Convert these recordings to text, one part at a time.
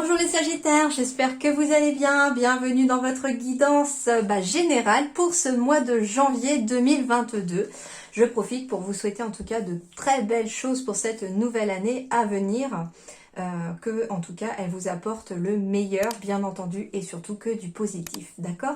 Bonjour les Sagittaires, j'espère que vous allez bien. Bienvenue dans votre guidance générale pour ce mois de janvier 2022. Je profite pour vous souhaiter en tout cas de très belles choses pour cette nouvelle année à venir. Que en tout cas elle vous apporte le meilleur bien entendu et surtout que du positif, d'accord?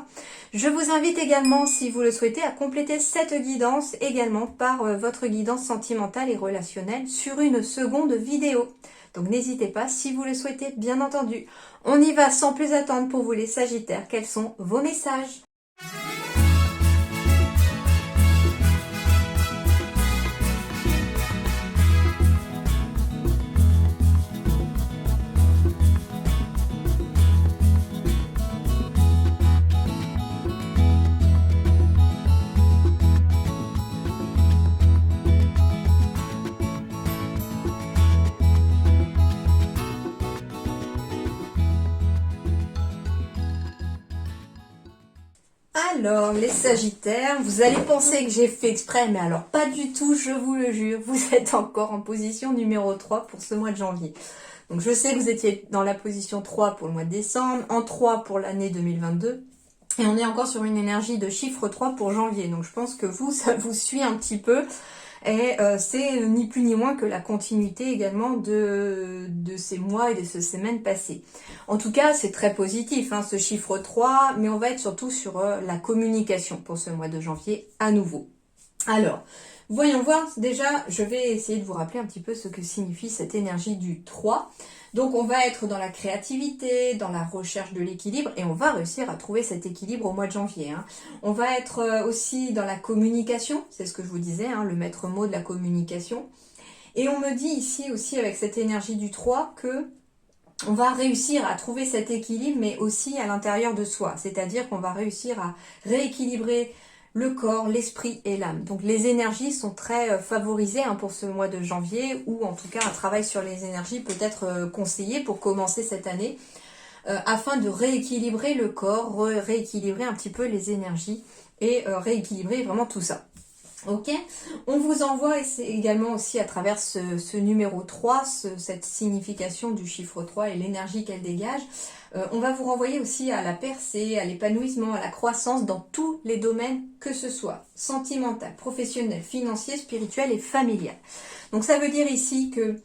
Je vous invite également, si vous le souhaitez, à compléter cette guidance également par votre guidance sentimentale et relationnelle sur une seconde vidéo. Donc n'hésitez pas si vous le souhaitez, bien entendu. On y va sans plus attendre pour vous les Sagittaires. Quels sont vos messages ? Alors, les Sagittaires, vous allez penser que j'ai fait exprès, mais alors pas du tout, je vous le jure. Vous êtes encore en position numéro 3 pour ce mois de janvier. Donc, je sais que vous étiez dans la position 3 pour le mois de décembre, en 3 pour l'année 2022. Et on est encore sur une énergie de chiffre 3 pour janvier. Donc, je pense que vous, ça vous suit un petit peu. Et c'est ni plus ni moins que la continuité également de ces mois et de ces semaines passées. En tout cas, c'est très positif, ce chiffre 3, mais on va être surtout sur la communication pour ce mois de janvier à nouveau. Alors, voyons voir. Déjà, je vais essayer de vous rappeler un petit peu ce que signifie cette énergie du 3. Donc, on va être dans la créativité, dans la recherche de l'équilibre, et on va réussir à trouver cet équilibre au mois de janvier. On va être aussi dans la communication, c'est ce que je vous disais, le maître mot de la communication. Et on me dit ici aussi, avec cette énergie du 3, que on va réussir à trouver cet équilibre, mais aussi à l'intérieur de soi. C'est-à-dire qu'on va réussir à rééquilibrer le corps, l'esprit et l'âme. Donc les énergies sont très favorisées pour ce mois de janvier, ou en tout cas un travail sur les énergies peut être conseillé pour commencer cette année, afin de rééquilibrer le corps, rééquilibrer un petit peu les énergies et rééquilibrer vraiment tout ça. Ok, on vous envoie également aussi à travers ce numéro 3, cette signification du chiffre 3 et l'énergie qu'elle dégage. On va vous renvoyer aussi à la percée, à l'épanouissement, à la croissance dans tous les domaines que ce soit, sentimental, professionnel, financier, spirituel et familial. Donc ça veut dire ici que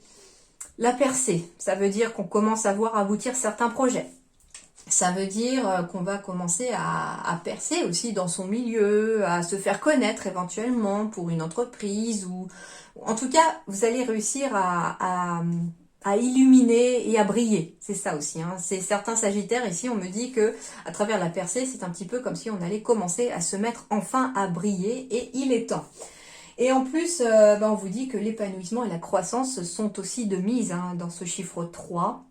la percée, ça veut dire qu'on commence à voir aboutir certains projets. Ça veut dire qu'on va commencer à percer aussi dans son milieu, à se faire connaître éventuellement pour une entreprise, ou en tout cas, vous allez réussir à illuminer et à briller. C'est ça aussi. C'est certains Sagittaires ici, on me dit que à travers la percée, c'est un petit peu comme si on allait commencer à se mettre enfin à briller, et il est temps. Et en plus, on vous dit que l'épanouissement et la croissance sont aussi de mise dans ce chiffre 3.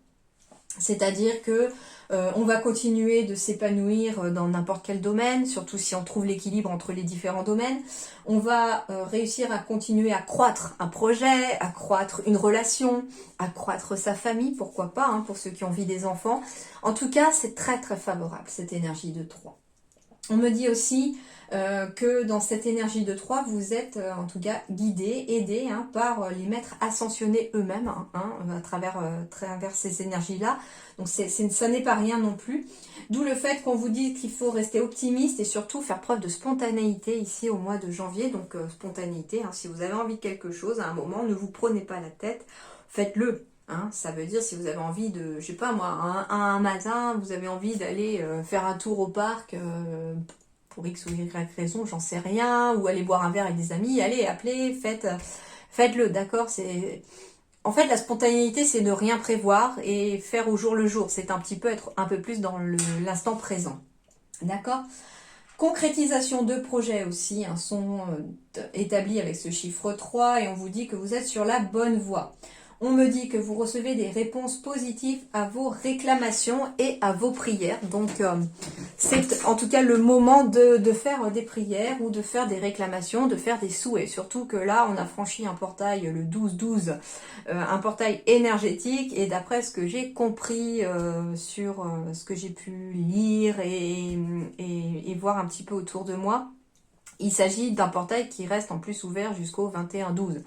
C'est-à-dire que on va continuer de s'épanouir dans n'importe quel domaine, surtout si on trouve l'équilibre entre les différents domaines. On va réussir à continuer à croître un projet, à croître une relation, à croître sa famille, pourquoi pas, pour ceux qui ont envie des enfants. En tout cas, c'est très très favorable, cette énergie de 3. On me dit aussi que dans cette énergie de 3, vous êtes en tout cas guidés, aidés par les maîtres ascensionnés eux-mêmes à travers ces énergies-là. Donc ça n'est pas rien non plus. D'où le fait qu'on vous dit qu'il faut rester optimiste et surtout faire preuve de spontanéité ici au mois de janvier. Donc spontanéité, si vous avez envie de quelque chose à un moment, ne vous prenez pas la tête, faites-le. Ça veut dire si vous avez envie de, je sais pas moi, un matin, vous avez envie d'aller faire un tour au parc pour X ou Y raison, j'en sais rien, ou aller boire un verre avec des amis, allez, appelez, faites-le, d'accord. En fait, la spontanéité, c'est ne rien prévoir et faire au jour le jour. C'est un petit peu être un peu plus dans l'instant présent, d'accord. Concrétisation de projets aussi sont établis avec ce chiffre 3 et on vous dit que vous êtes sur la bonne voie. On me dit que vous recevez des réponses positives à vos réclamations et à vos prières. Donc, c'est en tout cas le moment de faire des prières ou de faire des réclamations, de faire des souhaits. Surtout que là, on a franchi un portail, le 12-12, un portail énergétique. Et d'après ce que j'ai compris sur ce que j'ai pu lire et voir un petit peu autour de moi, il s'agit d'un portail qui reste en plus ouvert jusqu'au 21-12.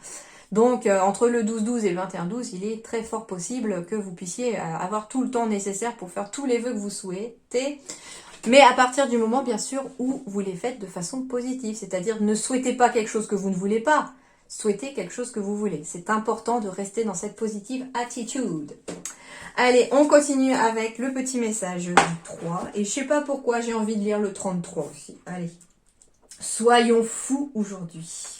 Donc, entre le 12-12 et le 21-12, il est très fort possible que vous puissiez avoir tout le temps nécessaire pour faire tous les vœux que vous souhaitez. Mais à partir du moment, bien sûr, où vous les faites de façon positive. C'est-à-dire, ne souhaitez pas quelque chose que vous ne voulez pas. Souhaitez quelque chose que vous voulez. C'est important de rester dans cette positive attitude. Allez, on continue avec le petit message du 3. Et je sais pas pourquoi j'ai envie de lire le 33 aussi. Allez. Soyons fous aujourd'hui.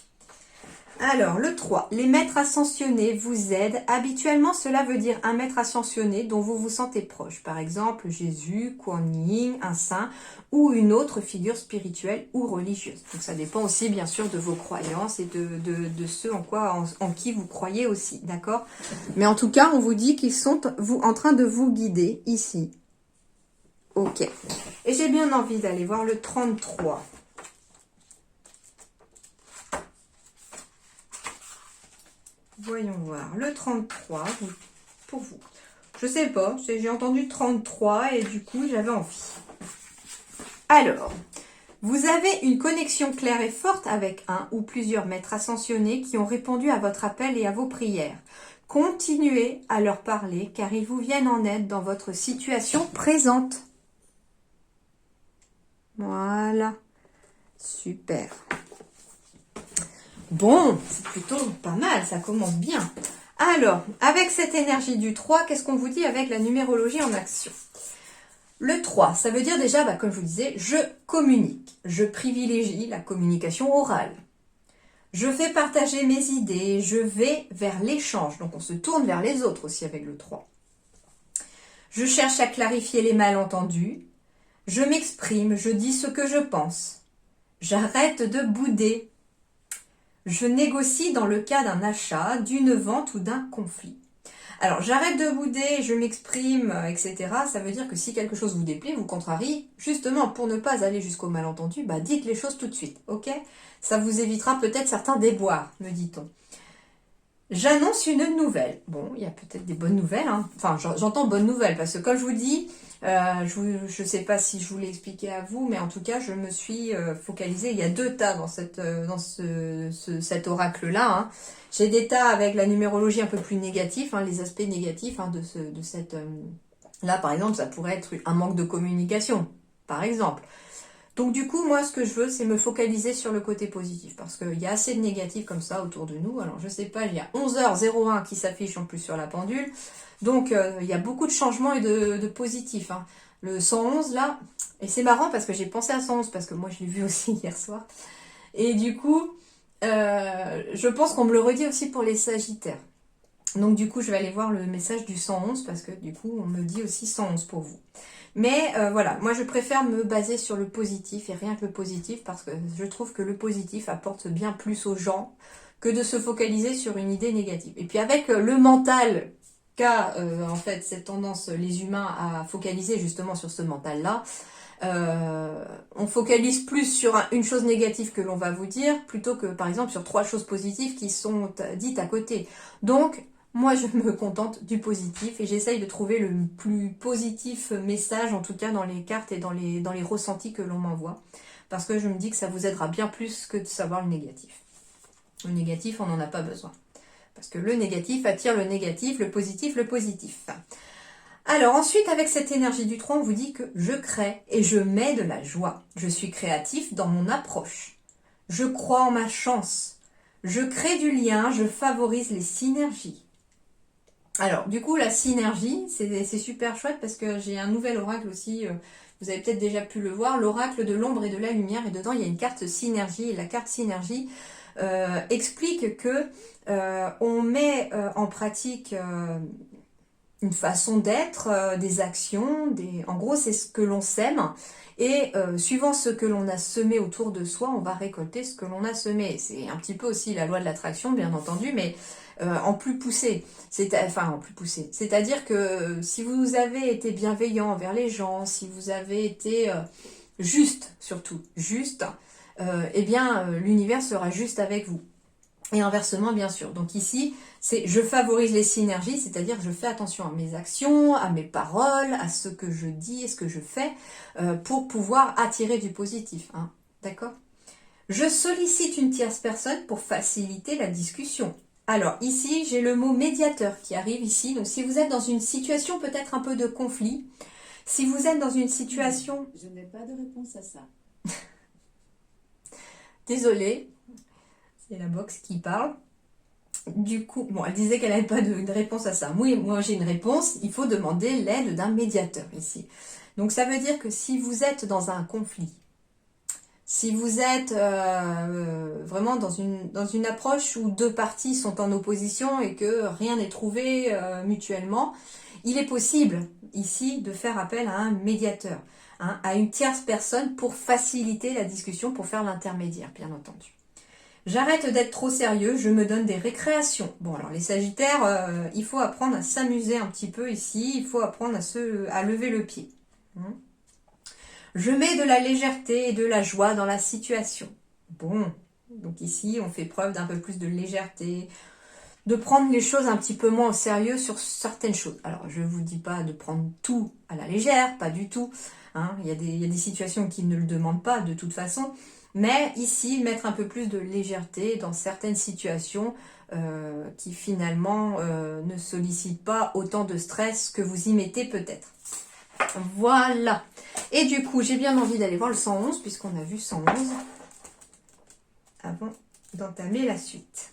Alors, le 3. Les maîtres ascensionnés vous aident. Habituellement, cela veut dire un maître ascensionné dont vous vous sentez proche. Par exemple, Jésus, Kuan Yin, un saint ou une autre figure spirituelle ou religieuse. Donc, ça dépend aussi, bien sûr, de vos croyances et de ce en qui vous croyez aussi. D'accord? Mais en tout cas, on vous dit qu'ils sont en train de vous guider ici. Ok. Et j'ai bien envie d'aller voir le 33. Voyons voir, le 33, pour vous. Je sais pas, j'ai entendu 33 et du coup, j'avais envie. Alors, vous avez une connexion claire et forte avec un ou plusieurs maîtres ascensionnés qui ont répondu à votre appel et à vos prières. Continuez à leur parler car ils vous viennent en aide dans votre situation présente. Voilà, super. Bon, c'est plutôt pas mal, ça commence bien. Alors, avec cette énergie du 3, qu'est-ce qu'on vous dit avec la numérologie en action? Le 3, ça veut dire déjà, comme je vous disais, je communique. Je privilégie la communication orale. Je fais partager mes idées, je vais vers l'échange. Donc on se tourne vers les autres aussi avec le 3. Je cherche à clarifier les malentendus. Je m'exprime, je dis ce que je pense. J'arrête de bouder. Je négocie dans le cas d'un achat, d'une vente ou d'un conflit. Alors, j'arrête de bouder, je m'exprime, etc. Ça veut dire que si quelque chose vous déplaît, vous contrarie, justement, pour ne pas aller jusqu'au malentendu, dites les choses tout de suite, ok? Ça vous évitera peut-être certains déboires, me dit-on. J'annonce une nouvelle. Bon, il y a peut-être des bonnes nouvelles, hein. Enfin, j'entends bonnes nouvelles, parce que comme je vous dis, je ne sais pas si je vous l'ai expliqué à vous, mais en tout cas, je me suis focalisée. Il y a 2 tas dans cet oracle-là. Hein. J'ai des tas avec la numérologie un peu plus négatif, hein, les aspects négatifs hein, de cette... là, par exemple, ça pourrait être un manque de communication, par exemple. Donc du coup, moi, ce que je veux, c'est me focaliser sur le côté positif. Parce qu'il y a assez de négatifs comme ça autour de nous. Alors, je sais pas, il y a 11h01 qui s'affiche en plus sur la pendule. Donc, il y a beaucoup de changements et de positifs. Hein. Le 111, là, et c'est marrant parce que j'ai pensé à 111, parce que moi, je l'ai vu aussi hier soir. Et du coup, je pense qu'on me le redit aussi pour les Sagittaires. Donc du coup, je vais aller voir le message du 111, parce que du coup, on me dit aussi 111 pour vous. Mais voilà, moi je préfère me baser sur le positif et rien que le positif parce que je trouve que le positif apporte bien plus aux gens que de se focaliser sur une idée négative. Et puis avec le mental qu'a en fait cette tendance les humains à focaliser justement sur ce mental-là, on focalise plus sur une chose négative que l'on va vous dire plutôt que par exemple sur 3 choses positives qui sont dites à côté. Donc moi, je me contente du positif et j'essaye de trouver le plus positif message, en tout cas dans les cartes et dans les ressentis que l'on m'envoie. Parce que je me dis que ça vous aidera bien plus que de savoir le négatif. Le négatif, on n'en a pas besoin. Parce que le négatif attire le négatif, le positif, le positif. Alors ensuite, avec cette énergie du 3, on vous dit que je crée et je mets de la joie. Je suis créatif dans mon approche. Je crois en ma chance. Je crée du lien, je favorise les synergies. Alors, du coup, la synergie, c'est super chouette parce que j'ai un nouvel oracle aussi, vous avez peut-être déjà pu le voir, l'oracle de l'ombre et de la lumière, et dedans, il y a une carte synergie, et la carte synergie explique que on met en pratique une façon d'être, des actions, en gros, c'est ce que l'on sème, et suivant ce que l'on a semé autour de soi, on va récolter ce que l'on a semé. C'est un petit peu aussi la loi de l'attraction, bien entendu, mais en plus poussé. En plus poussé. C'est-à-dire que si vous avez été bienveillant envers les gens, si vous avez été juste, surtout, juste, eh bien, l'univers sera juste avec vous. Et inversement, bien sûr. Donc ici, c'est je favorise les synergies, c'est-à-dire que je fais attention à mes actions, à mes paroles, à ce que je dis et ce que je fais pour pouvoir attirer du positif. Hein. D'accord ? Je sollicite une tierce personne pour faciliter la discussion. Alors, ici, j'ai le mot médiateur qui arrive ici. Donc, si vous êtes dans une situation peut-être un peu de conflit, si vous êtes dans une situation... Je n'ai pas de réponse à ça. Désolée, c'est la box qui parle. Du coup, bon, elle disait qu'elle n'avait pas de réponse à ça. Moi j'ai une réponse, il faut demander l'aide d'un médiateur ici. Donc ça veut dire que si vous êtes dans un conflit, si vous êtes vraiment dans une approche où deux parties sont en opposition et que rien n'est trouvé mutuellement, il est possible ici de faire appel à un médiateur, hein, à une tierce personne pour faciliter la discussion, pour faire l'intermédiaire, bien entendu. J'arrête d'être trop sérieux, je me donne des récréations. Bon, alors les Sagittaires, il faut apprendre à s'amuser un petit peu ici, il faut apprendre à lever le pied. Je mets de la légèreté et de la joie dans la situation. Bon, donc ici, on fait preuve d'un peu plus de légèreté, de prendre les choses un petit peu moins au sérieux sur certaines choses. Alors, je ne vous dis pas de prendre tout à la légère, pas du tout. Hein. Il y a des situations qui ne le demandent pas de toute façon. Mais ici, mettre un peu plus de légèreté dans certaines situations qui finalement ne sollicitent pas autant de stress que vous y mettez peut-être. Voilà. Et du coup, j'ai bien envie d'aller voir le 111, puisqu'on a vu 111 avant d'entamer la suite.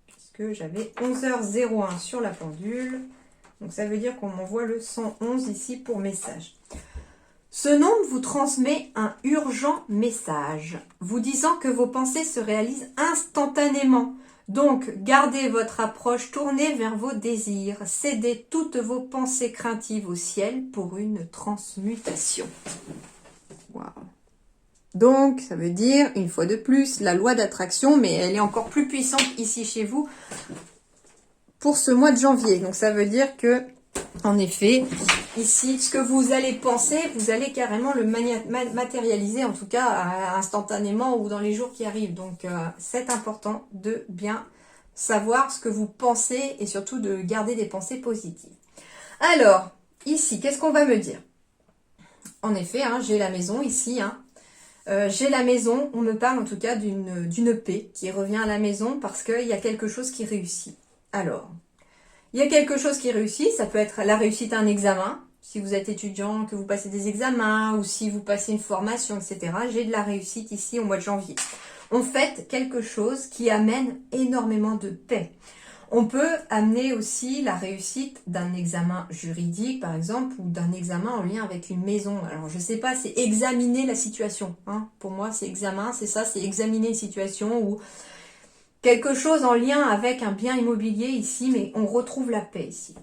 Puisque j'avais 11h01 sur la pendule. Donc ça veut dire qu'on m'envoie le 111 ici pour message. Ce nombre vous transmet un urgent message, vous disant que vos pensées se réalisent instantanément. Donc, gardez votre approche tournée vers vos désirs. Cédez toutes vos pensées craintives au ciel pour une transmutation. Wow. Donc, ça veut dire, une fois de plus, la loi d'attraction, mais elle est encore plus puissante ici chez vous pour ce mois de janvier. Donc, ça veut dire que, en effet, ici, ce que vous allez penser, vous allez carrément le matérialiser, en tout cas instantanément ou dans les jours qui arrivent. Donc, c'est important de bien savoir ce que vous pensez et surtout de garder des pensées positives. Alors, ici, qu'est-ce qu'on va me dire? En effet, hein, j'ai la maison ici. Hein. J'ai la maison, on me parle en tout cas d'une paix qui revient à la maison parce qu'il y a quelque chose qui réussit. Alors, il y a quelque chose qui réussit, ça peut être la réussite à un examen, si vous êtes étudiant, que vous passez des examens, ou si vous passez une formation, etc. J'ai de la réussite ici au mois de janvier. On fait quelque chose qui amène énormément de paix. On peut amener aussi la réussite d'un examen juridique, par exemple, ou d'un examen en lien avec une maison. Alors, je sais pas, c'est examiner la situation. Hein. Pour moi, c'est examen, c'est ça, c'est examiner une situation où quelque chose en lien avec un bien immobilier ici, mais on retrouve la paix ici.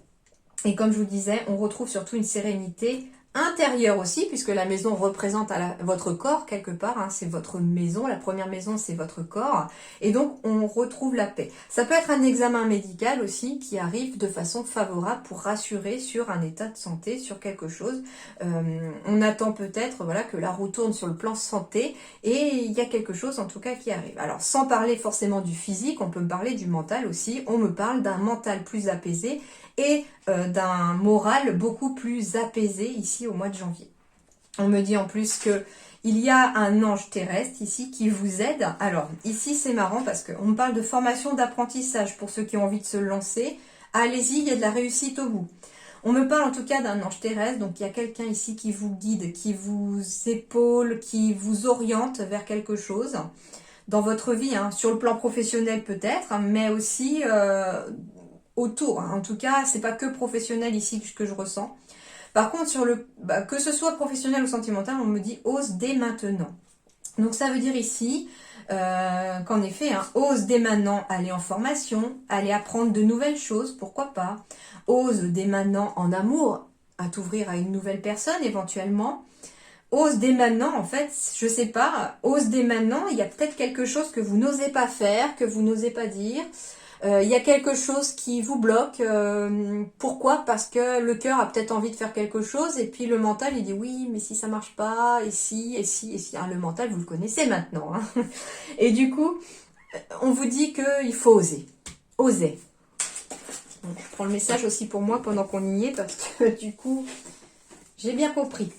Et comme je vous disais, on retrouve surtout une sérénité intérieure aussi, puisque la maison représente votre corps quelque part, hein, c'est votre maison, la première maison c'est votre corps, et donc on retrouve la paix. Ça peut être un examen médical aussi qui arrive de façon favorable pour rassurer sur un état de santé, sur quelque chose. On attend peut-être voilà, que la roue tourne sur le plan santé, et il y a quelque chose en tout cas qui arrive. Alors sans parler forcément du physique, on peut me parler du mental aussi, on me parle d'un mental plus apaisé, et d'un moral beaucoup plus apaisé ici au mois de janvier. On me dit en plus que il y a un ange terrestre ici qui vous aide. Alors ici c'est marrant parce qu'on me parle de formation d'apprentissage pour ceux qui ont envie de se lancer. Allez-y, il y a de la réussite au bout. On me parle en tout cas d'un ange terrestre, donc il y a quelqu'un ici qui vous guide, qui vous épaule, qui vous oriente vers quelque chose dans votre vie, hein, sur le plan professionnel peut-être, mais aussi autour. En tout cas, c'est pas que professionnel ici que je ressens. Par contre, sur que ce soit professionnel ou sentimental, on me dit ose dès maintenant. Donc ça veut dire ici qu'en effet, hein, ose dès maintenant aller en formation, aller apprendre de nouvelles choses, pourquoi pas. Ose dès maintenant en amour, à t'ouvrir à une nouvelle personne éventuellement. Ose dès maintenant, en fait, je sais pas, ose dès maintenant, il y a peut-être quelque chose que vous n'osez pas faire, que vous n'osez pas dire. Il y a quelque chose qui vous bloque. Pourquoi? Parce que le cœur a peut-être envie de faire quelque chose et puis le mental il dit oui mais si ça marche pas et si et si et si. Hein, le mental vous le connaissez maintenant. Hein. Et du coup on vous dit qu'il faut oser. Oser. Donc, je prends le message aussi pour moi pendant qu'on y est parce que du coup j'ai bien compris.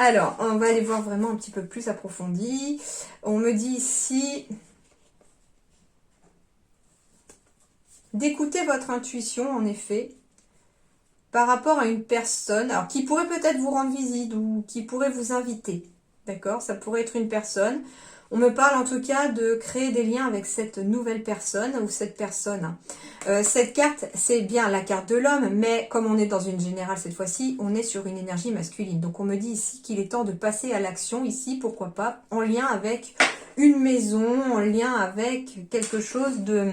Alors, on va aller voir vraiment un petit peu plus approfondi. On me dit ici d'écouter votre intuition, en effet, par rapport à une personne, alors qui pourrait peut-être vous rendre visite ou qui pourrait vous inviter. D'accord? Ça pourrait être une personne. On me parle en tout cas de créer des liens avec cette nouvelle personne ou cette personne. Cette carte, c'est bien la carte de l'homme, mais comme on est dans une générale cette fois-ci, on est sur une énergie masculine. Donc on me dit ici qu'il est temps de passer à l'action ici, pourquoi pas, en lien avec une maison, en lien avec quelque chose de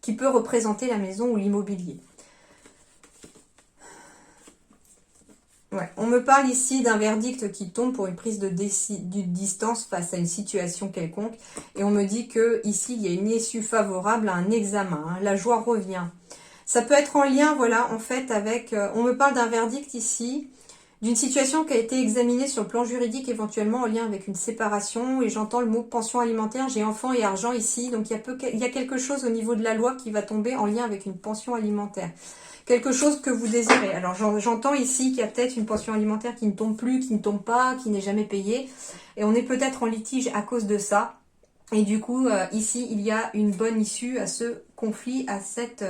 qui peut représenter la maison ou l'immobilier. Ouais. On me parle ici d'un verdict qui tombe pour une prise de distance face à une situation quelconque. Et on me dit que ici il y a une issue favorable à un examen. Hein. La joie revient. Ça peut être en lien, voilà, en fait, avec... on me parle d'un verdict ici, d'une situation qui a été examinée sur le plan juridique, éventuellement en lien avec une séparation. Et j'entends le mot pension alimentaire. J'ai enfant et argent ici. Donc il y a quelque chose au niveau de la loi qui va tomber en lien avec une pension alimentaire. Quelque chose que vous désirez. Alors j'entends ici qu'il y a peut-être une pension alimentaire qui ne tombe plus, qui ne tombe pas, qui n'est jamais payée. Et on est peut-être en litige à cause de ça. Et du coup, ici, il y a une bonne issue à ce conflit, à cette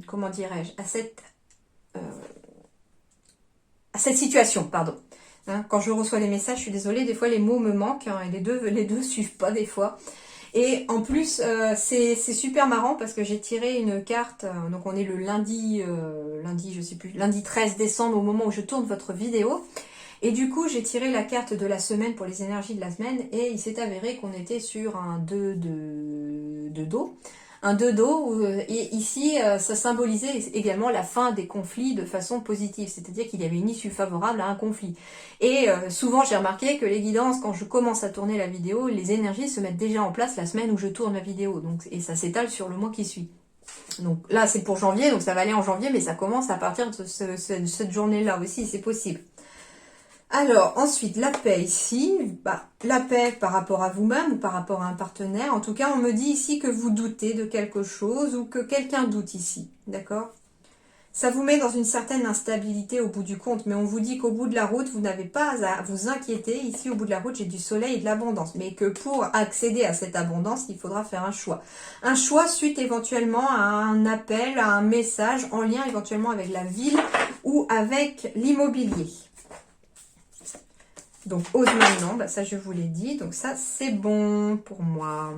comment dirais-je, à cette situation, pardon. Hein, quand je reçois les messages, je suis désolée, des fois les mots me manquent, hein, et les deux suivent pas des fois. Et en plus, c'est super marrant parce que j'ai tiré une carte, donc on est le lundi, je sais plus, lundi 13 décembre au moment où je tourne votre vidéo. Et du coup, j'ai tiré la carte de la semaine pour les énergies de la semaine et il s'est avéré qu'on était sur un 2 de dos. Un 2 dos, et ici, ça symbolisait également la fin des conflits de façon positive, c'est-à-dire qu'il y avait une issue favorable à un conflit. Et souvent, j'ai remarqué que les guidances, quand je commence à tourner la vidéo, les énergies se mettent déjà en place la semaine où je tourne la vidéo, donc, et ça s'étale sur le mois qui suit. Donc là, c'est pour janvier, donc ça va aller en janvier, mais ça commence à partir de cette journée-là aussi, c'est possible. Alors, ensuite, la paix ici, la paix par rapport à vous-même ou par rapport à un partenaire. En tout cas, on me dit ici que vous doutez de quelque chose ou que quelqu'un doute ici, d'accord? Ça vous met dans une certaine instabilité au bout du compte, mais on vous dit qu'au bout de la route, vous n'avez pas à vous inquiéter. Ici, au bout de la route, j'ai du soleil et de l'abondance, mais que pour accéder à cette abondance, il faudra faire un choix. Un choix suite éventuellement à un appel, à un message en lien éventuellement avec la ville ou avec l'immobilier. Donc, ose maintenant, ça je vous l'ai dit. Donc ça, c'est bon pour moi.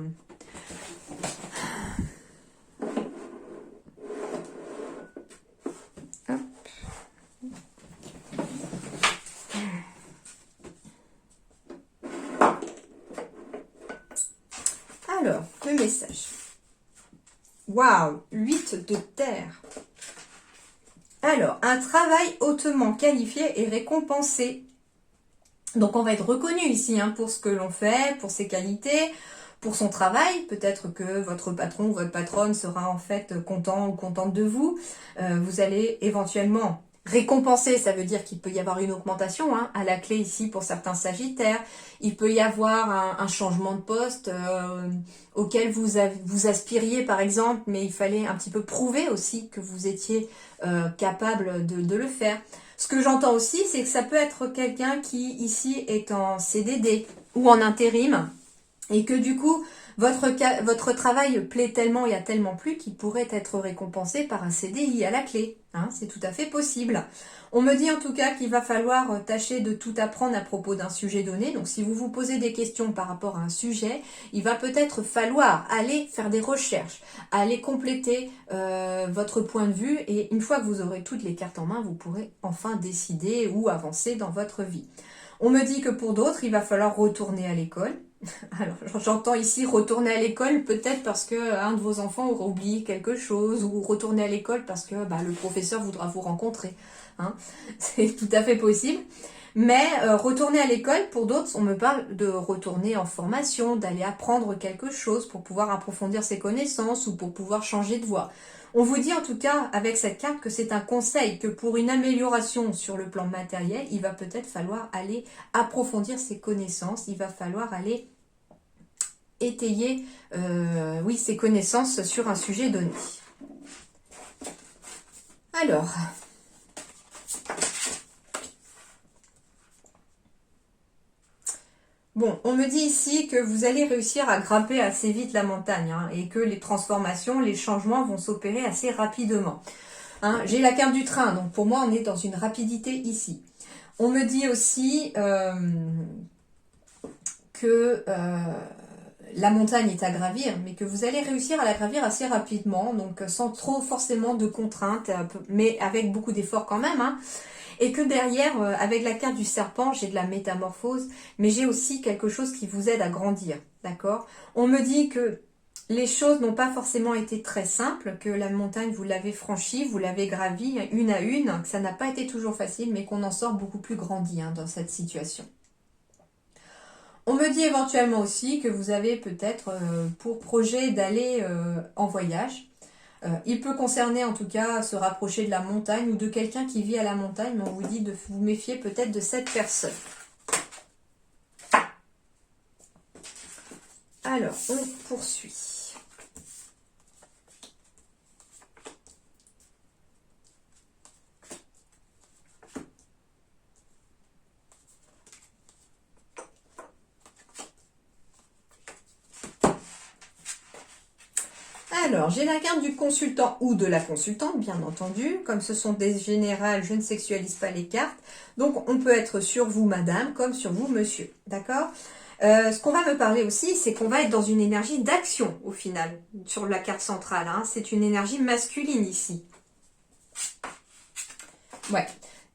Hop. Alors, le message. Waouh, 8 de terre. Alors, un travail hautement qualifié et récompensé. Donc on va être reconnu ici hein, pour ce que l'on fait, pour ses qualités, pour son travail. Peut-être que votre patron ou votre patronne sera en fait content ou contente de vous. Vous allez éventuellement récompenser, ça veut dire qu'il peut y avoir une augmentation hein, à la clé ici pour certains sagittaires. Il peut y avoir un changement de poste auquel vous aspiriez par exemple, mais il fallait un petit peu prouver aussi que vous étiez capable de le faire. Ce que j'entends aussi, c'est que ça peut être quelqu'un qui, ici, est en CDD ou en intérim et que du coup, votre travail plaît tellement et a tellement plu qu'il pourrait être récompensé par un CDI à la clé. Hein, c'est tout à fait possible. On me dit en tout cas qu'il va falloir tâcher de tout apprendre à propos d'un sujet donné. Donc si vous vous posez des questions par rapport à un sujet, il va peut-être falloir aller faire des recherches, aller compléter votre point de vue. Et une fois que vous aurez toutes les cartes en main, vous pourrez enfin décider ou avancer dans votre vie. On me dit que pour d'autres, il va falloir retourner à l'école. Alors, j'entends ici retourner à l'école, peut-être parce que un de vos enfants aura oublié quelque chose, ou retourner à l'école parce que le professeur voudra vous rencontrer. Hein. C'est tout à fait possible. Mais retourner à l'école, pour d'autres, on me parle de retourner en formation, d'aller apprendre quelque chose pour pouvoir approfondir ses connaissances ou pour pouvoir changer de voie. On vous dit en tout cas avec cette carte que c'est un conseil, que pour une amélioration sur le plan matériel, il va peut-être falloir aller approfondir ses connaissances, il va falloir aller étayer ses connaissances sur un sujet donné. Alors, Bon, on me dit ici que vous allez réussir à grimper assez vite la montagne hein, et que les transformations, les changements vont s'opérer assez rapidement. Hein, j'ai la carte du train, donc pour moi on est dans une rapidité ici. On me dit aussi que la montagne est à gravir, mais que vous allez réussir à la gravir assez rapidement, donc sans trop forcément de contraintes, mais avec beaucoup d'efforts quand même. Hein. Et que derrière, avec la carte du serpent, j'ai de la métamorphose, mais j'ai aussi quelque chose qui vous aide à grandir, d'accord? On me dit que les choses n'ont pas forcément été très simples, que la montagne, vous l'avez franchie, vous l'avez gravie une à une, que ça n'a pas été toujours facile, mais qu'on en sort beaucoup plus grandi hein, dans cette situation. On me dit éventuellement aussi que vous avez peut-être pour projet d'aller en voyage. Il peut concerner en tout cas se rapprocher de la montagne ou de quelqu'un qui vit à la montagne, mais on vous dit de vous méfier peut-être de cette personne. Alors, on poursuit. Alors, j'ai la carte du consultant ou de la consultante, bien entendu. Comme ce sont des générales, je ne sexualise pas les cartes. Donc, on peut être sur vous, madame, comme sur vous, monsieur. D'accord ? Ce qu'on va me parler aussi, c'est qu'on va être dans une énergie d'action, au final, sur la carte centrale. Hein. C'est une énergie masculine, ici. Ouais.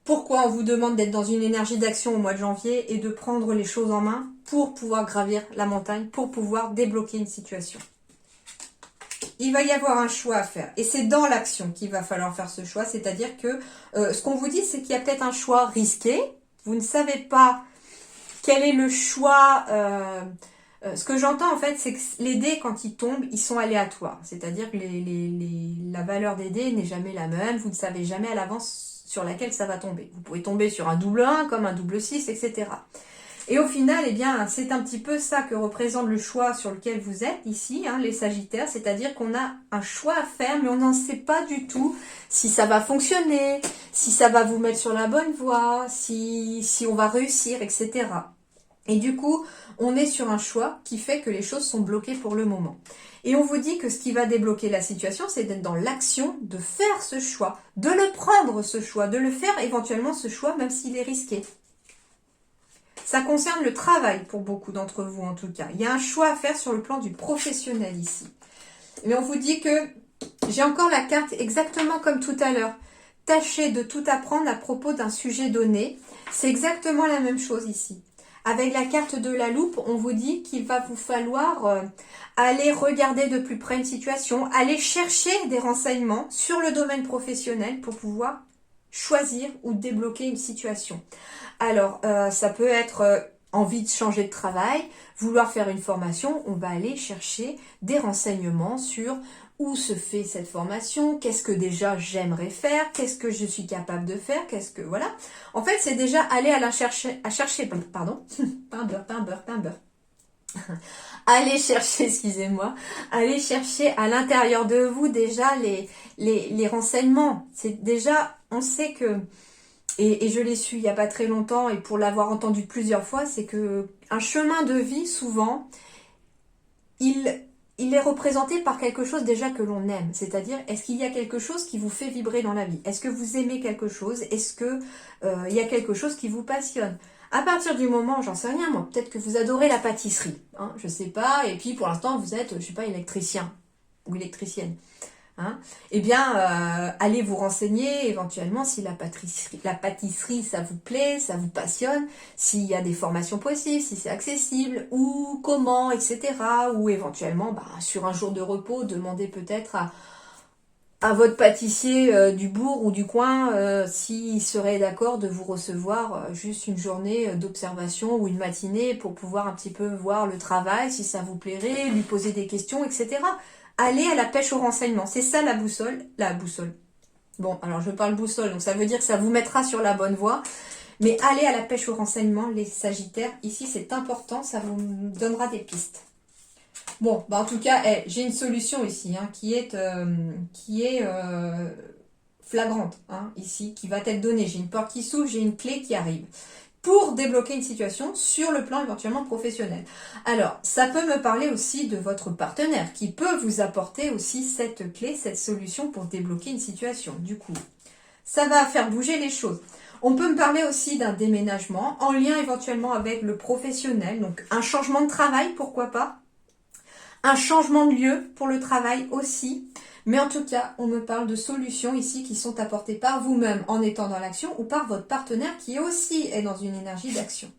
Pourquoi on vous demande d'être dans une énergie d'action au mois de janvier et de prendre les choses en main pour pouvoir gravir la montagne, pour pouvoir débloquer une situation. Il va y avoir un choix à faire. Et c'est dans l'action qu'il va falloir faire ce choix. C'est-à-dire que ce qu'on vous dit, c'est qu'il y a peut-être un choix risqué. Vous ne savez pas quel est le choix. Ce que j'entends en fait, c'est que les dés, quand ils tombent, ils sont aléatoires. C'est-à-dire que la valeur des dés n'est jamais la même. Vous ne savez jamais à l'avance sur laquelle ça va tomber. Vous pouvez tomber sur un double 1 comme un double 6, etc. Et au final, eh bien, c'est un petit peu ça que représente le choix sur lequel vous êtes ici, hein, les Sagittaires, c'est-à-dire qu'on a un choix à faire, mais on n'en sait pas du tout si ça va fonctionner, si ça va vous mettre sur la bonne voie, si on va réussir, etc. Et du coup, on est sur un choix qui fait que les choses sont bloquées pour le moment. Et on vous dit que ce qui va débloquer la situation, c'est d'être dans l'action, de faire ce choix, de le prendre ce choix, de le faire éventuellement ce choix, même s'il est risqué. Ça concerne le travail pour beaucoup d'entre vous en tout cas. Il y a un choix à faire sur le plan du professionnel ici. Mais on vous dit que j'ai encore la carte exactement comme tout à l'heure. Tâchez de tout apprendre à propos d'un sujet donné. C'est exactement la même chose ici. Avec la carte de la loupe, on vous dit qu'il va vous falloir aller regarder de plus près une situation, aller chercher des renseignements sur le domaine professionnel pour pouvoir choisir ou débloquer une situation. Alors, ça peut être envie de changer de travail, vouloir faire une formation, on va aller chercher des renseignements sur où se fait cette formation, qu'est-ce que déjà j'aimerais faire, qu'est-ce que je suis capable de faire, qu'est-ce que... Voilà. En fait, c'est déjà aller à chercher, pardon, pain beurre. Allez chercher, excusez-moi, allez chercher à l'intérieur de vous déjà les renseignements. C'est déjà, on sait que... Et je l'ai su il n'y a pas très longtemps, et pour l'avoir entendu plusieurs fois, c'est que un chemin de vie, souvent, il est représenté par quelque chose déjà que l'on aime. C'est-à-dire, est-ce qu'il y a quelque chose qui vous fait vibrer dans la vie? Est-ce que vous aimez quelque chose? Est-ce que il y a quelque chose qui vous passionne? À partir du moment, j'en sais rien moi, peut-être que vous adorez la pâtisserie, hein, je sais pas, et puis pour l'instant vous êtes, je sais pas, électricien ou électricienne. Hein, eh bien, allez vous renseigner éventuellement si la pâtisserie, ça vous plaît, ça vous passionne, s'il y a des formations possibles, si c'est accessible, ou comment, etc. Ou éventuellement, sur un jour de repos, demandez peut-être à votre pâtissier du bourg ou du coin s'il serait d'accord de vous recevoir juste une journée d'observation ou une matinée pour pouvoir un petit peu voir le travail, si ça vous plairait, lui poser des questions, etc. Allez à la pêche au renseignement. C'est ça la boussole. La boussole. Bon, alors je parle boussole, donc ça veut dire que ça vous mettra sur la bonne voie. Mais allez à la pêche au renseignement, les Sagittaires. Ici, c'est important, ça vous donnera des pistes. Bon, en tout cas, j'ai une solution ici, hein, qui est flagrante, hein, ici, qui va être donnée. J'ai une porte qui s'ouvre, j'ai une clé qui arrive. pour débloquer une situation sur le plan éventuellement professionnel. Alors, ça peut me parler aussi de votre partenaire qui peut vous apporter aussi cette clé, cette solution pour débloquer une situation. Du coup, ça va faire bouger les choses. On peut me parler aussi d'un déménagement en lien éventuellement avec le professionnel, donc un changement de travail, pourquoi pas, un changement de lieu pour le travail aussi. Mais en tout cas, on me parle de solutions ici qui sont apportées par vous-même en étant dans l'action ou par votre partenaire qui aussi est dans une énergie d'action.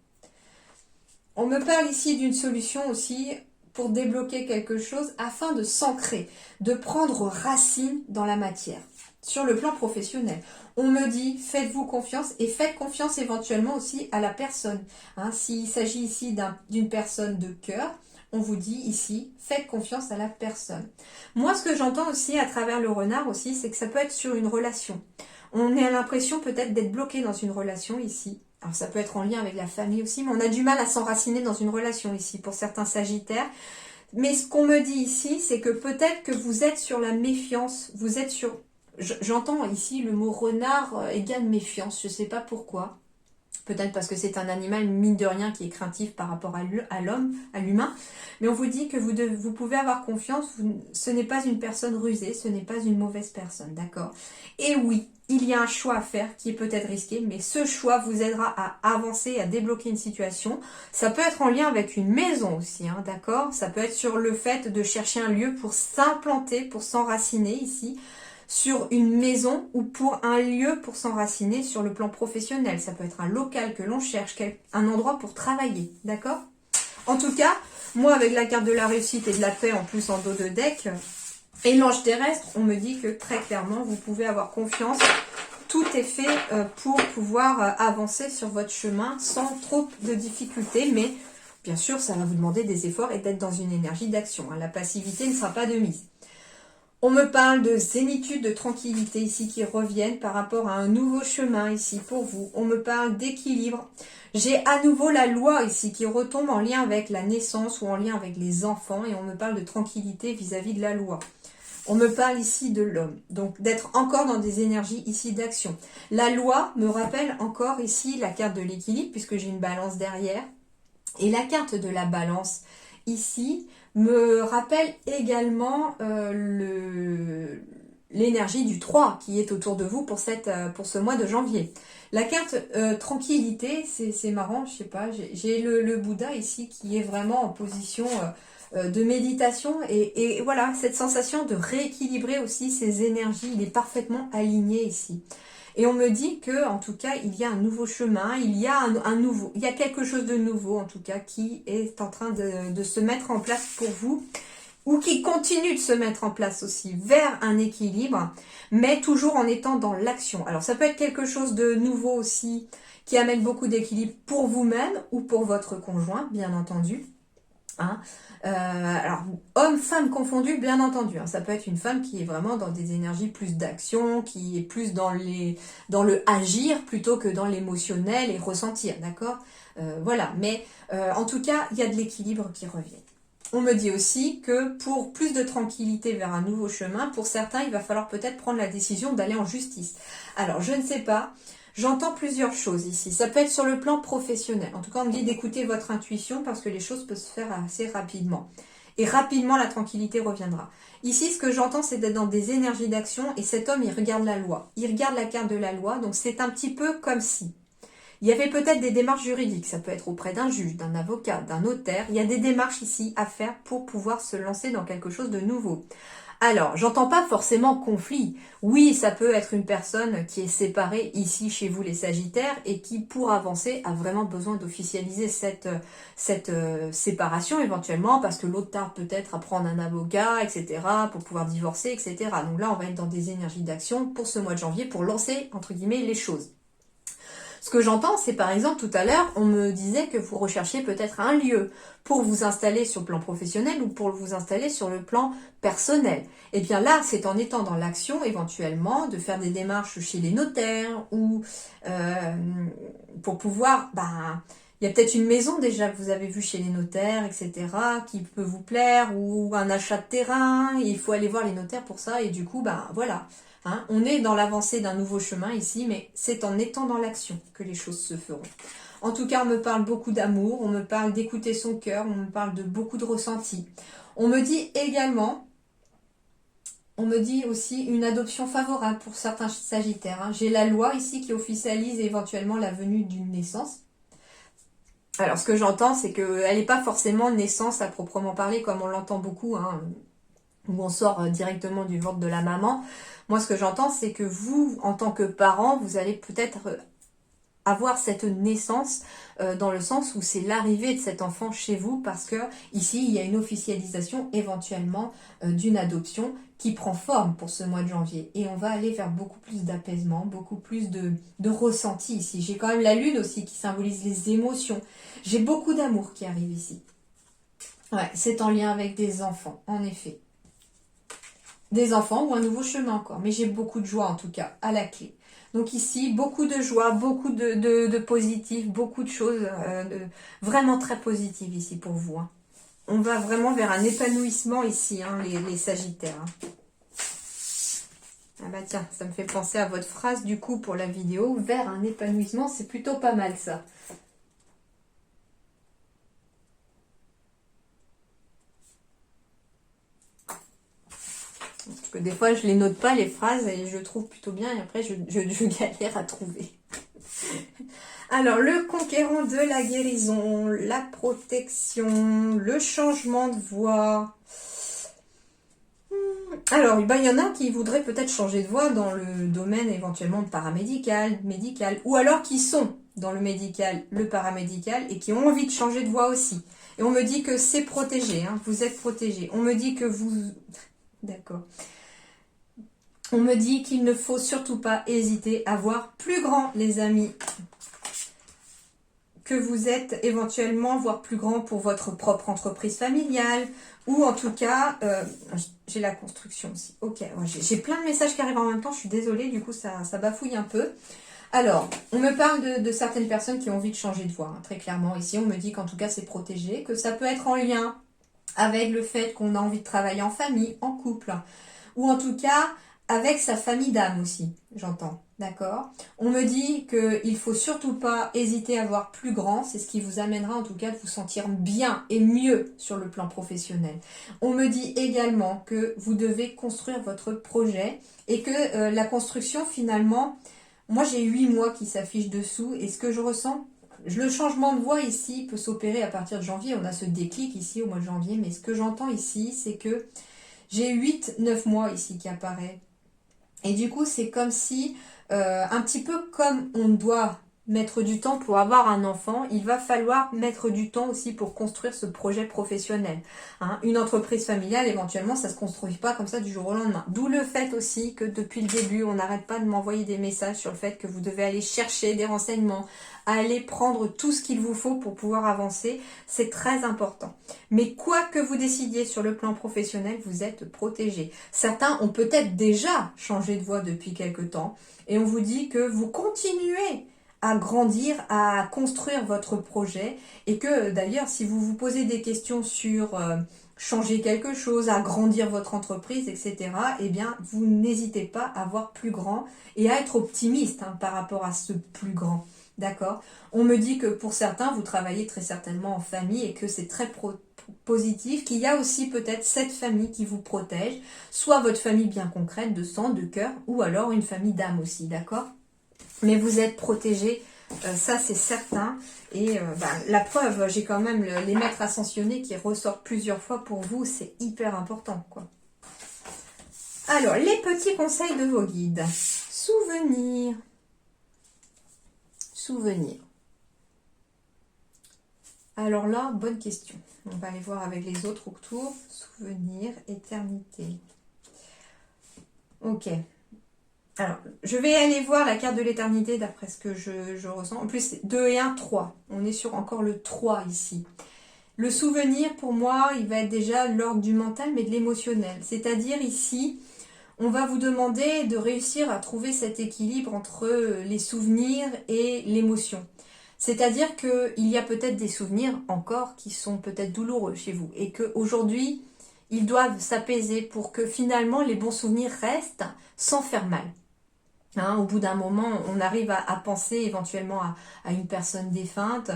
On me parle ici d'une solution aussi pour débloquer quelque chose afin de s'ancrer, de prendre racine dans la matière. Sur le plan professionnel, on me dit faites-vous confiance et faites confiance éventuellement aussi à la personne. S'il s'agit ici d'une personne de cœur, on vous dit ici, faites confiance à la personne. Moi, ce que j'entends aussi à travers le renard aussi, c'est que ça peut être sur une relation. On a l'impression peut-être d'être bloqué dans une relation ici. Alors ça peut être en lien avec la famille aussi, mais on a du mal à s'enraciner dans une relation ici pour certains sagittaires. Mais ce qu'on me dit ici, c'est que peut-être que vous êtes sur la méfiance, vous êtes sur... J'entends ici le mot renard égale méfiance, je ne sais pas pourquoi. Peut-être parce que c'est un animal, mine de rien, qui est craintif par rapport à l'homme, à l'humain. Mais on vous dit que vous pouvez avoir confiance. Ce n'est pas une personne rusée, ce n'est pas une mauvaise personne, d'accord? Et oui, il y a un choix à faire qui est peut-être risqué, mais ce choix vous aidera à avancer, à débloquer une situation. Ça peut être en lien avec une maison aussi, d'accord? Ça peut être sur le fait de chercher un lieu pour s'implanter, pour s'enraciner ici, sur une maison ou pour un lieu pour s'enraciner sur le plan professionnel. Ça peut être un local que l'on cherche, un endroit pour travailler, d'accord? En tout cas, moi avec la carte de la réussite et de la paix en plus en dos de deck, et l'ange terrestre, on me dit que très clairement, vous pouvez avoir confiance. Tout est fait pour pouvoir avancer sur votre chemin sans trop de difficultés, mais bien sûr, ça va vous demander des efforts et d'être dans une énergie d'action. La passivité ne sera pas de mise. On me parle de zénitude, de tranquillité ici qui reviennent par rapport à un nouveau chemin ici pour vous. On me parle d'équilibre. J'ai à nouveau la loi ici qui retombe en lien avec la naissance ou en lien avec les enfants et on me parle de tranquillité vis-à-vis de la loi. On me parle ici de l'homme, donc d'être encore dans des énergies ici d'action. La loi me rappelle encore ici la carte de l'équilibre puisque j'ai une balance derrière. Et la carte de la balance ici me rappelle également l'énergie du 3 qui est autour de vous pour ce mois de janvier. La carte tranquillité, c'est marrant, je sais pas, j'ai le Bouddha ici qui est vraiment en position de méditation et voilà, cette sensation de rééquilibrer aussi ses énergies, il est parfaitement aligné ici. Et on me dit que, en tout cas, il y a un nouveau chemin, il y a il y a quelque chose de nouveau, en tout cas, qui est en train de se mettre en place pour vous, ou qui continue de se mettre en place aussi vers un équilibre, mais toujours en étant dans l'action. Alors, ça peut être quelque chose de nouveau aussi, qui amène beaucoup d'équilibre pour vous-même ou pour votre conjoint, bien entendu. Alors, homme-femme confondu, bien entendu. Ça peut être une femme qui est vraiment dans des énergies plus d'action, qui est plus dans le agir plutôt que dans l'émotionnel et ressentir, d'accord? Voilà, mais en tout cas, il y a de l'équilibre qui revient. On me dit aussi que pour plus de tranquillité vers un nouveau chemin, pour certains, il va falloir peut-être prendre la décision d'aller en justice. Alors, je ne sais pas. J'entends plusieurs choses ici. Ça peut être sur le plan professionnel. En tout cas, on me dit d'écouter votre intuition parce que les choses peuvent se faire assez rapidement. Et rapidement, la tranquillité reviendra. Ici, ce que j'entends, c'est d'être dans des énergies d'action et cet homme, il regarde la loi. Il regarde la carte de la loi. Donc, c'est un petit peu comme si il y avait peut-être des démarches juridiques. Ça peut être auprès d'un juge, d'un avocat, d'un notaire. Il y a des démarches ici à faire pour pouvoir se lancer dans quelque chose de nouveau. Alors, j'entends pas forcément conflit. Oui, ça peut être une personne qui est séparée ici chez vous les Sagittaires et qui, pour avancer, a vraiment besoin d'officialiser cette séparation éventuellement parce que l'autre tarde peut-être à prendre un avocat, etc. pour pouvoir divorcer, etc. Donc là, on va être dans des énergies d'action pour ce mois de janvier pour lancer, entre guillemets, les choses. Ce que j'entends, c'est par exemple, tout à l'heure, on me disait que vous recherchiez peut-être un lieu pour vous installer sur le plan professionnel ou pour vous installer sur le plan personnel. Et bien là, c'est en étant dans l'action, éventuellement, de faire des démarches chez les notaires ou pour pouvoir Il y a peut-être une maison déjà que vous avez vue chez les notaires, etc., qui peut vous plaire, ou un achat de terrain. Il faut aller voir les notaires pour ça. Et du coup, ben voilà. Hein, on est dans l'avancée d'un nouveau chemin ici, mais c'est en étant dans l'action que les choses se feront. En tout cas, on me parle beaucoup d'amour, on me parle d'écouter son cœur, on me parle de beaucoup de ressentis. On me dit également, on me dit aussi une adoption favorable pour certains sagittaires. Hein. J'ai la loi ici qui officialise éventuellement la venue d'une naissance. Alors, ce que j'entends, c'est qu'elle n'est pas forcément naissance à proprement parler, comme on l'entend beaucoup, hein, où on sort directement du ventre de la maman. Moi, ce que j'entends, c'est que vous, en tant que parent, vous allez peut-être avoir cette naissance dans le sens où c'est l'arrivée de cet enfant chez vous, parce que ici, il y a une officialisation éventuellement d'une adoption qui prend forme pour ce mois de janvier. Et on va aller vers beaucoup plus d'apaisement, beaucoup plus de ressenti ici. J'ai quand même la lune aussi qui symbolise les émotions. J'ai beaucoup d'amour qui arrive ici. Ouais, c'est en lien avec des enfants, en effet. Des enfants ou un nouveau chemin encore. Mais j'ai beaucoup de joie en tout cas, à la clé. Donc ici, beaucoup de joie, beaucoup de positif, beaucoup de choses vraiment très positives ici pour vous. Hein. On va vraiment vers un épanouissement ici, hein, les Sagittaires. Hein. Ah bah tiens, ça me fait penser à votre phrase du coup pour la vidéo. Vers un épanouissement, c'est plutôt pas mal ça. Parce que des fois, je les note pas les phrases et je trouve plutôt bien et après, je galère à trouver. Alors, le conquérant de la guérison, la protection, le changement de voix. Alors, ben, il y en a qui voudraient peut-être changer de voie dans le domaine éventuellement paramédical, médical, ou alors qui sont dans le médical, le paramédical, et qui ont envie de changer de voie aussi. Et on me dit que c'est protégé, hein, vous êtes protégé. On me dit que vous... D'accord. On me dit qu'il ne faut surtout pas hésiter à voir plus grand, les amis. Que vous êtes éventuellement, voire plus grand pour votre propre entreprise familiale, ou en tout cas, j'ai la construction aussi. Ok, ouais, j'ai plein de messages qui arrivent en même temps, je suis désolée, du coup ça bafouille un peu. Alors, on me parle de certaines personnes qui ont envie de changer de voie, hein, très clairement. Ici, on me dit qu'en tout cas c'est protégé, que ça peut être en lien avec le fait qu'on a envie de travailler en famille, en couple, ou en tout cas avec sa famille d'âme aussi, j'entends. D'accord. On me dit qu'il ne faut surtout pas hésiter à voir plus grand. C'est ce qui vous amènera en tout cas de vous sentir bien et mieux sur le plan professionnel. On me dit également que vous devez construire votre projet et que la construction finalement, moi j'ai 8 mois qui s'affichent dessous et ce que je ressens, le changement de voie ici peut s'opérer à partir de janvier. On a ce déclic ici au mois de janvier, mais ce que j'entends ici, c'est que j'ai 8-9 mois ici qui apparaît. Et du coup, c'est comme si... un petit peu comme on doit mettre du temps pour avoir un enfant, il va falloir mettre du temps aussi pour construire ce projet professionnel. Hein, une entreprise familiale, éventuellement, ça ne se construit pas comme ça du jour au lendemain. D'où le fait aussi que depuis le début, on n'arrête pas de m'envoyer des messages sur le fait que vous devez aller chercher des renseignements, aller prendre tout ce qu'il vous faut pour pouvoir avancer. C'est très important. Mais quoi que vous décidiez sur le plan professionnel, vous êtes protégé. Certains ont peut-être déjà changé de voie depuis quelque temps. Et on vous dit que vous continuez à grandir, à construire votre projet et que d'ailleurs si vous vous posez des questions sur changer quelque chose, agrandir votre entreprise, etc., eh bien vous n'hésitez pas à voir plus grand et à être optimiste hein, par rapport à ce plus grand. D'accord. On me dit que pour certains, vous travaillez très certainement en famille et que c'est très positif, qu'il y a aussi peut-être cette famille qui vous protège, soit votre famille bien concrète de sang, de cœur, ou alors une famille d'âme aussi, d'accord? Mais vous êtes protégé, ça c'est certain. Et la preuve, j'ai quand même les maîtres ascensionnés qui ressortent plusieurs fois pour vous, c'est hyper important, quoi. Alors, les petits conseils de vos guides. Souvenirs. Souvenirs. Alors là, bonne question. On va aller voir avec les autres autour. Souvenir, éternité. Ok. Alors, je vais aller voir la carte de l'éternité d'après ce que je ressens. En plus, 2 et 1, 3. On est sur encore le 3 ici. Le souvenir, pour moi, il va être déjà l'ordre du mental, mais de l'émotionnel. C'est-à-dire ici, on va vous demander de réussir à trouver cet équilibre entre les souvenirs et l'émotion. C'est-à-dire qu'il y a peut-être des souvenirs encore qui sont peut-être douloureux chez vous et qu'aujourd'hui, ils doivent s'apaiser pour que finalement les bons souvenirs restent sans faire mal. Hein, au bout d'un moment, on arrive à penser éventuellement à une personne défunte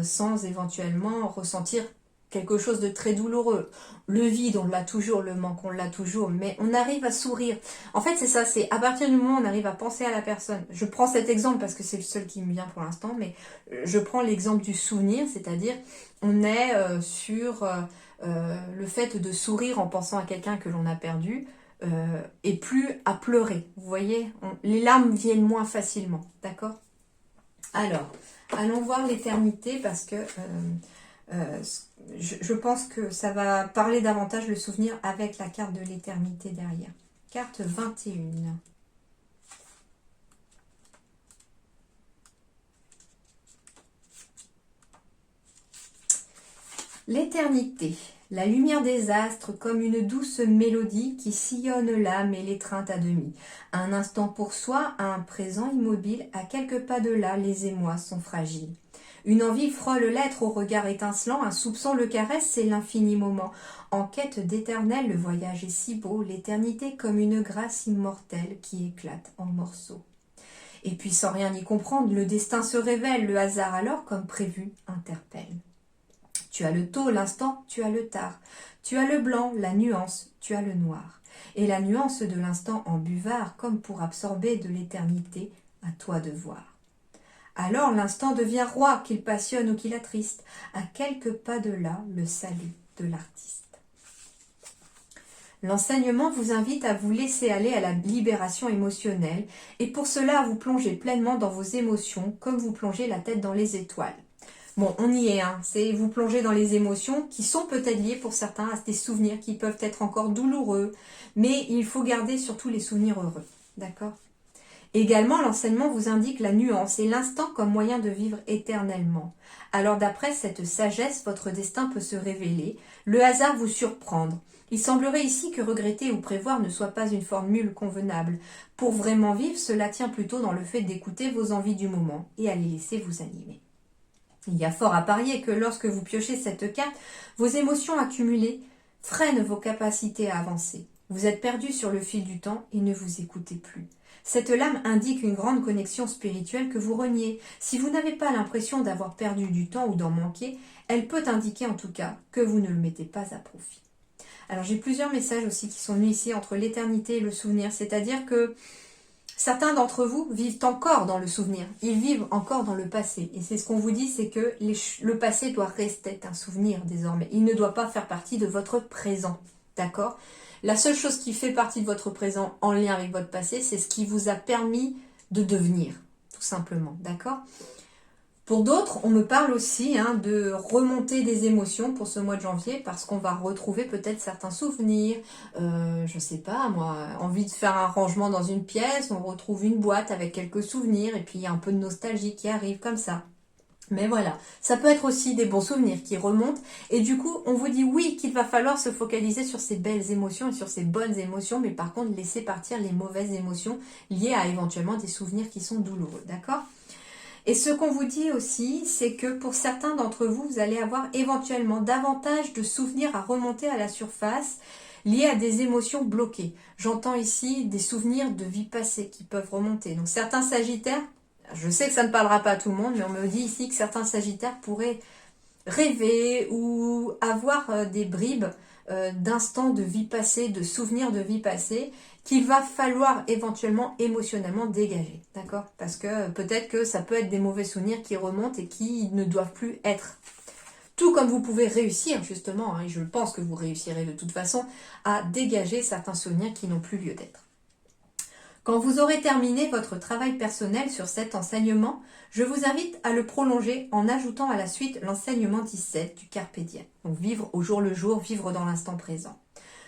sans éventuellement ressentir quelque chose de très douloureux. Le vide, on l'a toujours, le manque, on l'a toujours, mais on arrive à sourire. En fait, c'est ça, c'est à partir du moment où on arrive à penser à la personne. Je prends cet exemple parce que c'est le seul qui me vient pour l'instant, mais je prends l'exemple du souvenir, c'est-à-dire on est sur le fait de sourire en pensant à quelqu'un que l'on a perdu. Et plus à pleurer. Vous voyez, les larmes viennent moins facilement, d'accord? Alors, allons voir l'éternité parce que je pense que ça va parler davantage le souvenir avec la carte de l'éternité derrière. Carte 21. L'éternité. La lumière des astres comme une douce mélodie qui sillonne l'âme et l'étreinte à demi. Un instant pour soi, un présent immobile, à quelques pas de là, les émois sont fragiles. Une envie frôle l'être au regard étincelant, un soupçon le caresse, c'est l'infini moment. En quête d'éternel, le voyage est si beau, l'éternité comme une grâce immortelle qui éclate en morceaux. Et puis sans rien y comprendre, le destin se révèle, le hasard alors, comme prévu, interpelle. Tu as le tôt, l'instant, tu as le tard. Tu as le blanc, la nuance, tu as le noir. Et la nuance de l'instant en buvard, comme pour absorber de l'éternité, à toi de voir. Alors l'instant devient roi, qu'il passionne ou qu'il attriste. À quelques pas de là, le salut de l'artiste. L'enseignement vous invite à vous laisser aller à la libération émotionnelle et pour cela à vous plonger pleinement dans vos émotions comme vous plongez la tête dans les étoiles. Bon, on y est, hein. C'est vous plonger dans les émotions qui sont peut-être liées pour certains à des souvenirs qui peuvent être encore douloureux, mais il faut garder surtout les souvenirs heureux, d'accord? Également, l'enseignement vous indique la nuance et l'instant comme moyen de vivre éternellement. Alors d'après cette sagesse, votre destin peut se révéler, le hasard vous surprendre. Il semblerait ici que regretter ou prévoir ne soit pas une formule convenable. Pour vraiment vivre, cela tient plutôt dans le fait d'écouter vos envies du moment et à les laisser vous animer. Il y a fort à parier que lorsque vous piochez cette carte, vos émotions accumulées freinent vos capacités à avancer. Vous êtes perdu sur le fil du temps et ne vous écoutez plus. Cette lame indique une grande connexion spirituelle que vous reniez. Si vous n'avez pas l'impression d'avoir perdu du temps ou d'en manquer, elle peut indiquer en tout cas que vous ne le mettez pas à profit. Alors j'ai plusieurs messages aussi qui sont venus ici entre l'éternité et le souvenir, c'est-à-dire que certains d'entre vous vivent encore dans le souvenir, ils vivent encore dans le passé. Et c'est ce qu'on vous dit, c'est que le passé doit rester un souvenir désormais. Il ne doit pas faire partie de votre présent, d'accord? La seule chose qui fait partie de votre présent en lien avec votre passé, c'est ce qui vous a permis de devenir, tout simplement, d'accord? Pour d'autres, on me parle aussi de remonter des émotions pour ce mois de janvier parce qu'on va retrouver peut-être certains souvenirs. Je sais pas, moi, envie de faire un rangement dans une pièce, on retrouve une boîte avec quelques souvenirs et puis il y a un peu de nostalgie qui arrive comme ça. Mais voilà, ça peut être aussi des bons souvenirs qui remontent et du coup, on vous dit oui qu'il va falloir se focaliser sur ces belles émotions et sur ces bonnes émotions, mais par contre laisser partir les mauvaises émotions liées à éventuellement des souvenirs qui sont douloureux, d'accord ? Et ce qu'on vous dit aussi, c'est que pour certains d'entre vous, vous allez avoir éventuellement davantage de souvenirs à remonter à la surface liés à des émotions bloquées. J'entends ici des souvenirs de vie passée qui peuvent remonter. Donc certains sagittaires, je sais que ça ne parlera pas à tout le monde, mais on me dit ici que certains sagittaires pourraient rêver ou avoir des bribes d'instants de vie passée, de souvenirs de vie passée, qu'il va falloir éventuellement émotionnellement dégager, d'accord? Parce que peut-être que ça peut être des mauvais souvenirs qui remontent et qui ne doivent plus être. Tout comme vous pouvez réussir justement, et je pense que vous réussirez de toute façon, à dégager certains souvenirs qui n'ont plus lieu d'être. Quand vous aurez terminé votre travail personnel sur cet enseignement, je vous invite à le prolonger en ajoutant à la suite l'enseignement 17 du Carpe Diem. Donc vivre au jour le jour, vivre dans l'instant présent.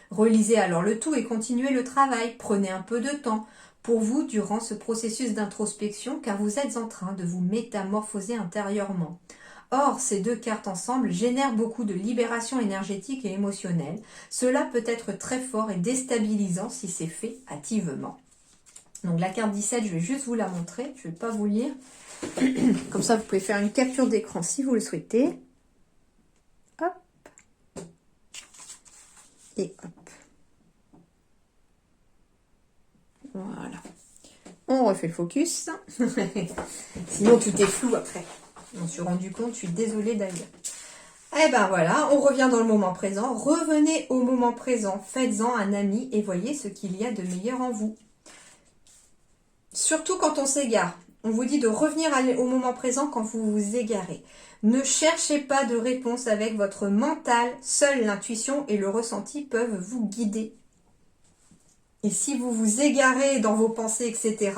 Relisez alors le tout et continuez le travail. Prenez un peu de temps pour vous durant ce processus d'introspection car vous êtes en train de vous métamorphoser intérieurement. Or, ces deux cartes ensemble génèrent beaucoup de libération énergétique et émotionnelle. Cela peut être très fort et déstabilisant si c'est fait hâtivement. Donc la carte 17, je vais juste vous la montrer, je ne vais pas vous lire. Comme ça, vous pouvez faire une capture d'écran si vous le souhaitez. Hop. Et hop. Voilà. On refait le focus. Sinon, tout est flou après. Je m'en suis rendu compte, je suis désolée d'ailleurs. Eh ben voilà, on revient dans le moment présent. Revenez au moment présent, faites-en un ami et voyez ce qu'il y a de meilleur en vous. Surtout quand on s'égare. On vous dit de revenir au moment présent quand vous vous égarez. Ne cherchez pas de réponse avec votre mental. Seule l'intuition et le ressenti peuvent vous guider. Et si vous vous égarez dans vos pensées, etc.,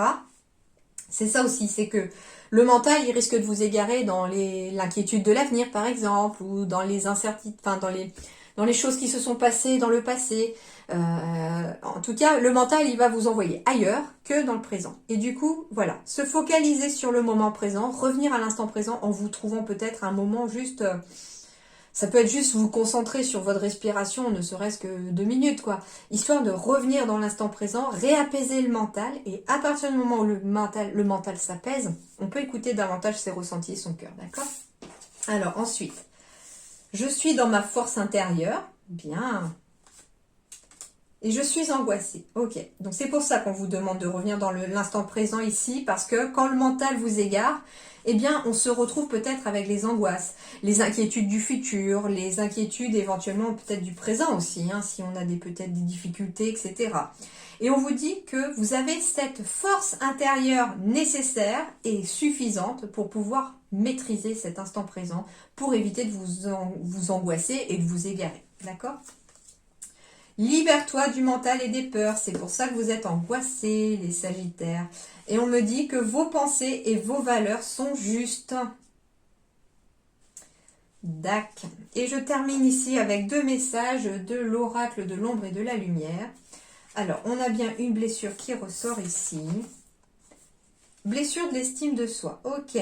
c'est ça aussi, c'est que le mental, il risque de vous égarer dans l'inquiétude de l'avenir, par exemple, ou dans les incertitudes, enfin dans les choses qui se sont passées dans le passé. En tout cas, le mental, il va vous envoyer ailleurs que dans le présent. Et du coup, voilà, se focaliser sur le moment présent, revenir à l'instant présent en vous trouvant peut-être un moment juste... ça peut être juste vous concentrer sur votre respiration, ne serait-ce que 2 minutes, quoi. Histoire de revenir dans l'instant présent, réapaiser le mental. Et à partir du moment où le mental s'apaise, on peut écouter davantage ses ressentis et son cœur, d'accord? Alors, ensuite, je suis dans ma force intérieure. Bien. Et je suis angoissée. Ok. Donc, c'est pour ça qu'on vous demande de revenir dans l'instant présent ici, parce que quand le mental vous égare, eh bien, on se retrouve peut-être avec les angoisses, les inquiétudes du futur, les inquiétudes éventuellement peut-être du présent aussi, hein, si on a peut-être des difficultés, etc. Et on vous dit que vous avez cette force intérieure nécessaire et suffisante pour pouvoir maîtriser cet instant présent, pour éviter de vous angoisser et de vous égarer. D'accord ? Libère-toi du mental et des peurs. C'est pour ça que vous êtes angoissés, les Sagittaires. Et on me dit que vos pensées et vos valeurs sont justes. D'accord. Et je termine ici avec 2 messages de l'oracle de l'ombre et de la lumière. Alors, on a bien une blessure qui ressort ici. Blessure de l'estime de soi. Ok.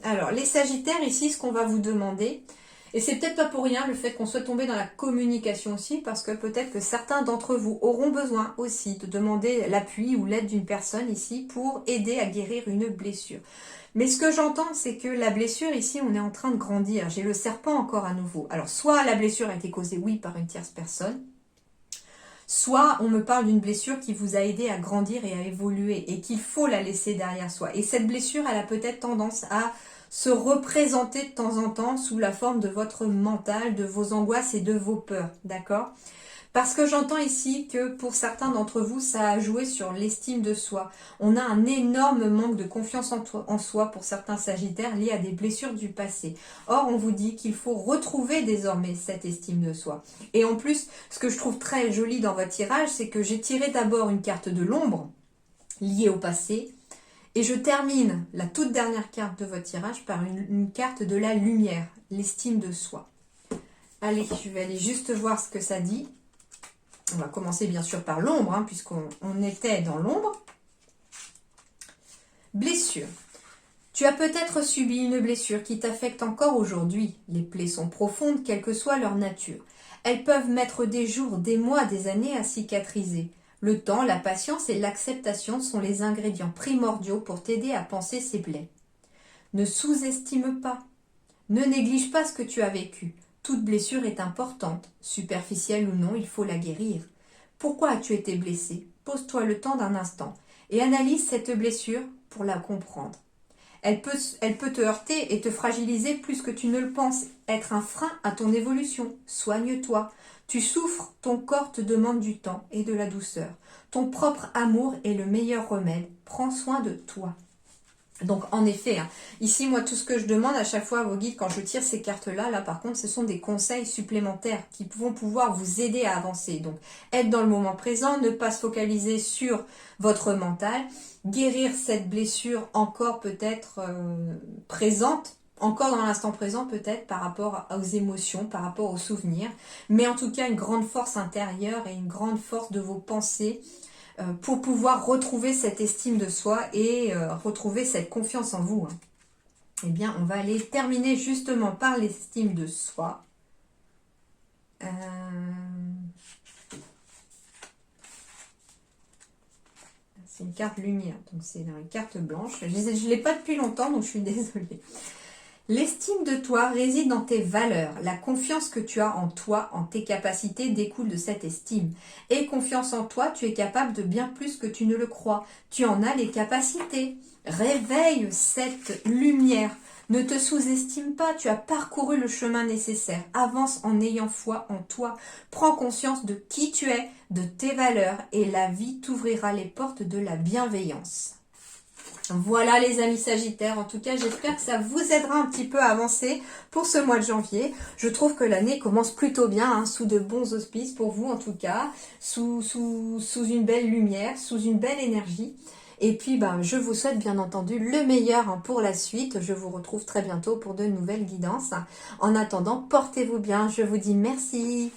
Alors, les Sagittaires, ici, ce qu'on va vous demander... Et c'est peut-être pas pour rien le fait qu'on soit tombé dans la communication aussi, parce que peut-être que certains d'entre vous auront besoin aussi de demander l'appui ou l'aide d'une personne ici pour aider à guérir une blessure. Mais ce que j'entends, c'est que la blessure ici, on est en train de grandir. J'ai le serpent encore à nouveau. Alors, soit la blessure a été causée, oui, par une tierce personne, soit on me parle d'une blessure qui vous a aidé à grandir et à évoluer et qu'il faut la laisser derrière soi. Et cette blessure, elle a peut-être tendance à se représenter de temps en temps sous la forme de votre mental, de vos angoisses et de vos peurs, d'accord ? Parce que j'entends ici que pour certains d'entre vous, ça a joué sur l'estime de soi. On a un énorme manque de confiance en soi pour certains Sagittaires liés à des blessures du passé. Or, on vous dit qu'il faut retrouver désormais cette estime de soi. Et en plus, ce que je trouve très joli dans votre tirage, c'est que j'ai tiré d'abord une carte de l'ombre liée au passé. Et je termine la toute dernière carte de votre tirage par une carte de la lumière, l'estime de soi. Allez, je vais aller juste voir ce que ça dit. On va commencer bien sûr par l'ombre, hein, puisqu'on était dans l'ombre. Blessure. Tu as peut-être subi une blessure qui t'affecte encore aujourd'hui. Les plaies sont profondes, quelle que soit leur nature. Elles peuvent mettre des jours, des mois, des années à cicatriser. Le temps, la patience et l'acceptation sont les ingrédients primordiaux pour t'aider à panser ces plaies. Ne sous-estime pas. Ne néglige pas ce que tu as vécu. Toute blessure est importante. Superficielle ou non, il faut la guérir. Pourquoi as-tu été blessé? Pose-toi le temps d'un instant et analyse cette blessure pour la comprendre. Elle peut te heurter et te fragiliser plus que tu ne le penses, être un frein à ton évolution. Soigne-toi. Tu souffres, ton corps te demande du temps et de la douceur. Ton propre amour est le meilleur remède. Prends soin de toi. Donc en effet, hein, ici moi tout ce que je demande à chaque fois à vos guides quand je tire ces cartes-là, là par contre ce sont des conseils supplémentaires qui vont pouvoir vous aider à avancer. Donc être dans le moment présent, ne pas se focaliser sur votre mental, guérir cette blessure encore peut-être présente, encore dans l'instant présent peut-être par rapport aux émotions, par rapport aux souvenirs, mais en tout cas une grande force intérieure et une grande force de vos pensées pour pouvoir retrouver cette estime de soi et retrouver cette confiance en vous. Eh bien, on va aller terminer justement par l'estime de soi. c'est une carte lumière, donc c'est une carte blanche. Je ne l'ai pas depuis longtemps, donc je suis désolée. L'estime de toi réside dans tes valeurs. La confiance que tu as en toi, en tes capacités, découle de cette estime. Et confiance en toi, tu es capable de bien plus que tu ne le crois. Tu en as les capacités. Réveille cette lumière. Ne te sous-estime pas, tu as parcouru le chemin nécessaire. Avance en ayant foi en toi. Prends conscience de qui tu es, de tes valeurs, et la vie t'ouvrira les portes de la bienveillance. Voilà les amis Sagittaires, en tout cas j'espère que ça vous aidera un petit peu à avancer pour ce mois de janvier. Je trouve que l'année commence plutôt bien, hein, sous de bons auspices pour vous en tout cas, sous une belle lumière, sous une belle énergie. Et puis je vous souhaite bien entendu le meilleur, hein, pour la suite. Je vous retrouve très bientôt pour de nouvelles guidances. En attendant, portez-vous bien, je vous dis merci.